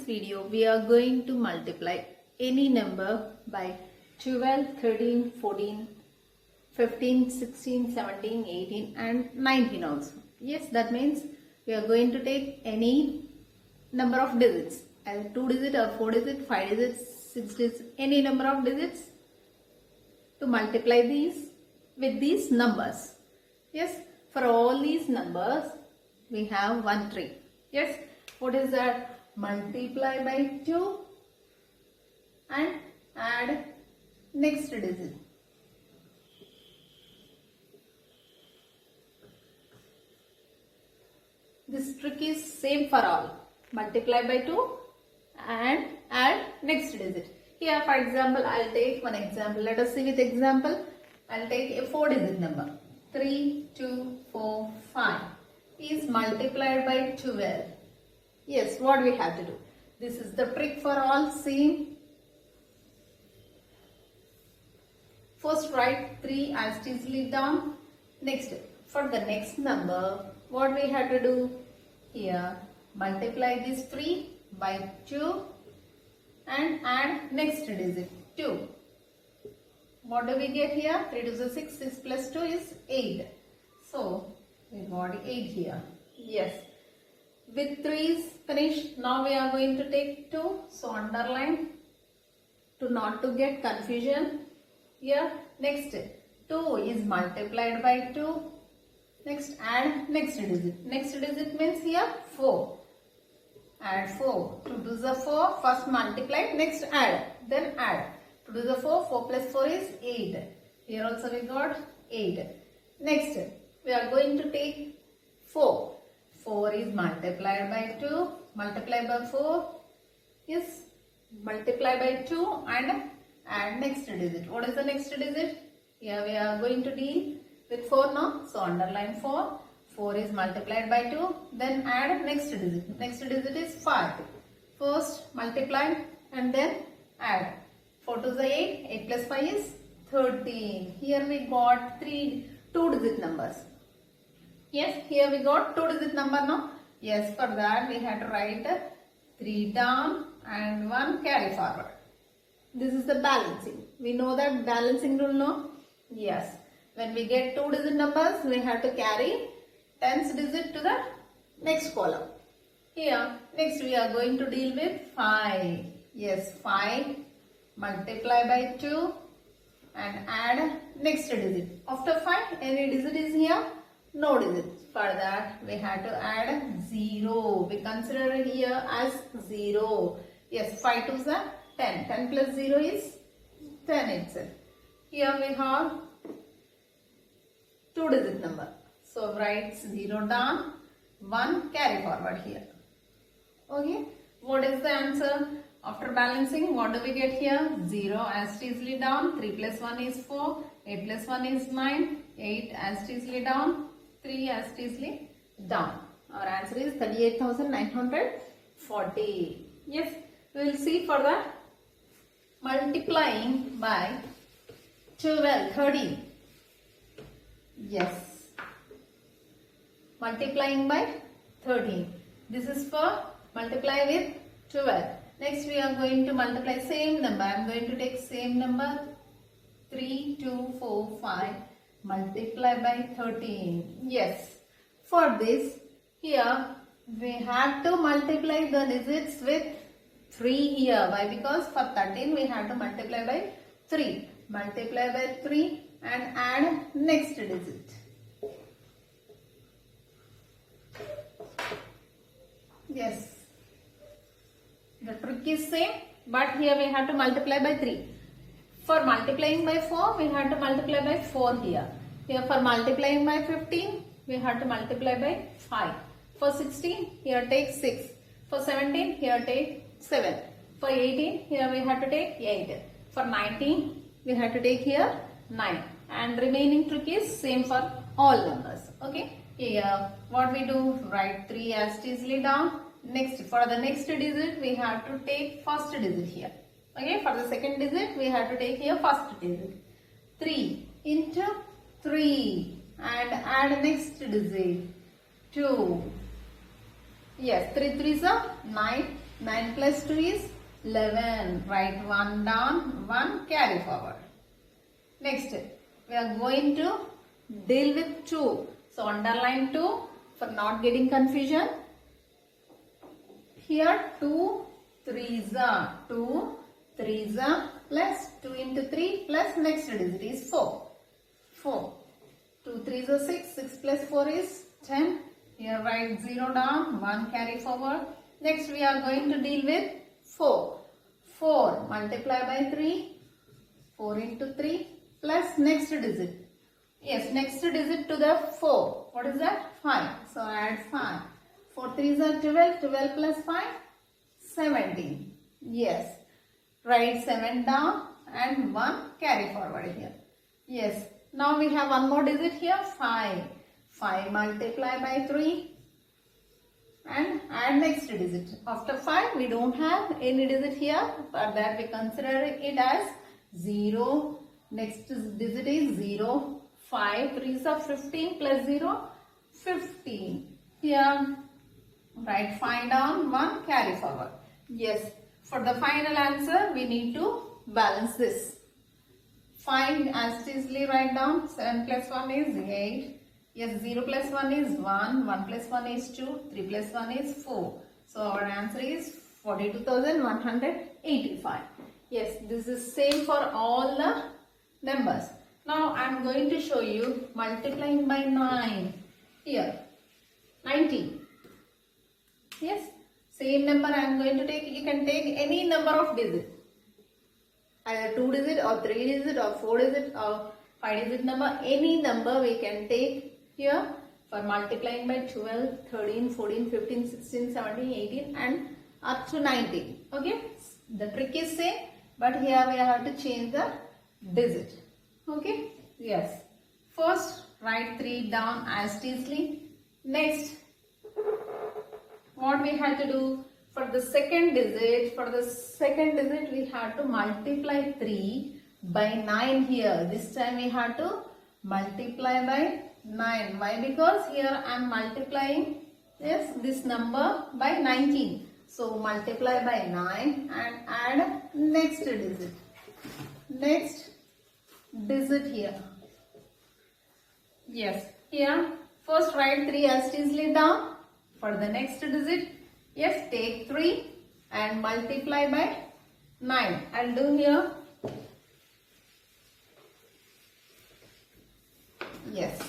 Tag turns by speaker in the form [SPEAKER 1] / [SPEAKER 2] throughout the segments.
[SPEAKER 1] video we are going to multiply any number by 12, 13, 14, 15, 16, 17, 18 and 19 also. Yes, that means we are going to take any number of digits, either 2 digit or 4 digit, 5 digits, 6 digits, any number of digits to multiply these with these numbers. Yes, for all these numbers we have one tree. Yes, what is that? Multiply by 2 and add next digit. This trick is same for all. Multiply by 2 and add next digit. Here for example, I'll take one example. Let us see with example. I'll take a 4 digit number. 3, 2, 4, 5 is multiplied by 12. Yes, what we have to do? This is the trick for all. See. First write 3 as it is down. Next, for the next number, what we have to do? Here, multiply this 3 by 2 and add next digit 2. What do we get here? 3 to the 6, 6 plus 2 is 8. So, we got 8 here. Yes. With 3 is finished. Now we are going to take 2. So, underline to not to get confusion. Here, next 2 is multiplied by 2. Next, add next digit. Next digit means here 4. Add 4. 2 to the 4. First multiply. Next add. Then add. 2 to the 4. 4 plus 4 is 8. Here also we got 8. Next, we are going to take 4. 4 is multiplied by 2. Multiply by 4 is multiply by 2 and add next digit. What is the next digit? Here we are going to deal with 4 now. So underline 4. 4 is multiplied by 2. Then add next digit. Next digit is 5. First multiply and then add. 4 to the 8. 8 plus 5 is 13. Here we got 2 digit numbers. Yes, here we got 2 digit number now. Yes, for that we have to write 3 down and 1 carry forward. This is the balancing. We know that balancing rule, no? Yes. When we get 2 digit numbers, we have to carry tens digit to the next column. Here, next we are going to deal with 5. Yes, 5 multiply by 2 and add next digit. After 5, any digit is here? No digit. For that, we have to add 0. We consider it here as 0. Yes, 5 to the 10. 10 plus 0 is 10 itself. Here we have 2 digit number. So write 0 down, 1 carry forward here. Okay. What is the answer? After balancing, what do we get here? 0 as easily down. 3 plus 1 is 4. 8 plus 1 is 9. 8 as easily down. 3 as easily down. Our answer is 38,940. Yes. We will see for the multiplying by 12, 13. Yes. Multiplying by 13. This is for multiply with 12. Next we are going to multiply same number. I am going to take same number 3, 2, 4, 5. Multiply by 13. Yes. For this, here we have to multiply the digits with 3 here. Why? Because for 13 we have to multiply by 3. Multiply by 3 and add next digit. Yes. The trick is same, but here we have to multiply by 3. For multiplying by 4, we have to multiply by 4 here. Here for multiplying by 15, we have to multiply by 5. For 16, here take 6. For 17, here take 7. For 18, here we have to take 8. For 19, we have to take here 9. And remaining trick is same for all numbers. Okay. Here, what we do? Write 3 as easily down. Next, for the next digit, we have to take first digit here. Okay. For the second digit, we have to take here first digit. 3 into 3 and add next digit 2. Yes, 3 3s are 9. 9 plus 2 is 11. Write 1 down, 1 carry forward. Next, we are going to deal with 2. So underline 2 for not getting confusion. Here 2 3s are 2 3s are plus 2 into 3 plus next digit is 4. 4. 2 3s are 6. 6 plus 4 is 10. Here write 0 down, 1 carry forward. Next we are going to deal with 4. 4 multiply by 3. 4 into 3 plus next digit. Yes, next digit to the 4. What is that? 5. So add 5. 4 3s are 12. 12 plus 5, 17. Yes. Write 7 down and 1 carry forward here. Yes. Now we have one more digit here, 5. 5 multiply by 3 and add next digit. After 5 we don't have any digit here, but that we consider it as 0. Next digit is 0. 5 3s are 15 plus 0, 15. Here write 5 down, 1 carry forward. Yes, for the final answer we need to balance this. 5 as easily write down. 7 plus 1 is 8. Yes, 0 plus 1 is 1. 1 plus 1 is 2. 3 plus 1 is 4. So our answer is 42,185. Yes, this is same for all the numbers. Now I am going to show you multiplying by 9. Here, 19. Yes, same number I am going to take. You can take any number of digits. Either 2 digit or 3 digit or 4 digit or 5 digit number. Any number we can take here for multiplying by 12, 13, 14, 15, 16, 17, 18 and up to 19. Okay. The trick is same, but here we have to change the digit. Okay. Yes. First write 3 down as easily. Next, what we have to do? For the second digit, we have to multiply 3 by 9 here. This time we have to multiply by 9. Why? Because here I am multiplying this number by 19. So multiply by 9 and add next digit. Next digit here. Yes, here first write 3 as easily down. For the next digit, yes, take 3 and multiply by 9. I'll do here. Yes,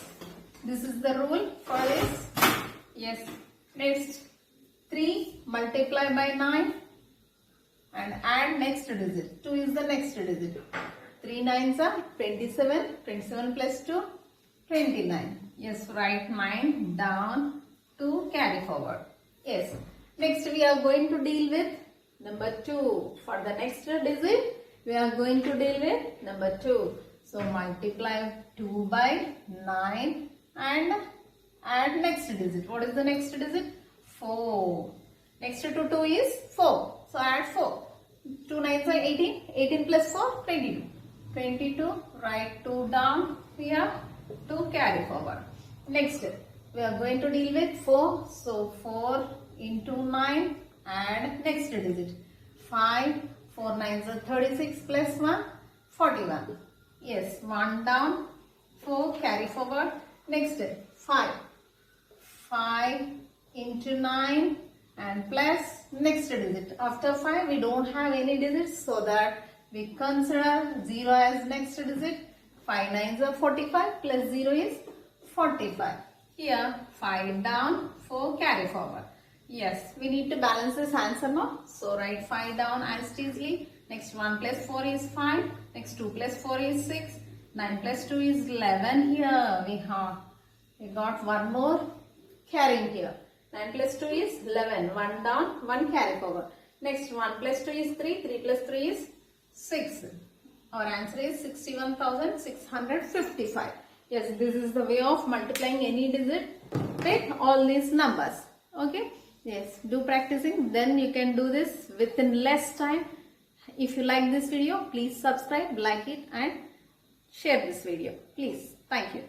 [SPEAKER 1] this is the rule for this. Yes, next 3 multiply by 9 and add next digit. 2 is the next digit. 3 9s are 27. 27 plus 2, 29. Yes, write 9 down, 2 carry forward. Yes. Next we are going to deal with number 2. For the next digit, we are going to deal with number 2. So multiply 2 by 9 and add next digit. What is the next digit? 4. Next to 2 is 4. So add 4. 2 9s are 18. 18 plus 4, 22. 22, write 2 down here, 2 carry forward. Next, we are going to deal with 4. So 4 into 9, add next digit. 5, 4 9s are 36 plus 1, 41. Yes, 1 down, 4 carry forward. Next, 5. 5 into 9 and plus next digit. After 5, we don't have any digits, so that we consider 0 as next digit. 5 9s are 45 plus 0 is 45. Here 5 down, 4 carry forward. Yes, we need to balance this answer now. So write 5 down as easily. Next 1 plus 4 is 5. Next 2 plus 4 is 6. 9 plus 2 is 11. Here we got one more carrying here. 9 plus 2 is 11. 1 down, 1 carry forward. Next 1 plus 2 is 3. 3 plus 3 is 6. Our answer is 61,655. Yes, this is the way of multiplying any digit with all these numbers. Okay. Yes, do practicing. Then you can do this within less time. If you like this video, please subscribe, like it and share this video. Please. Thank you.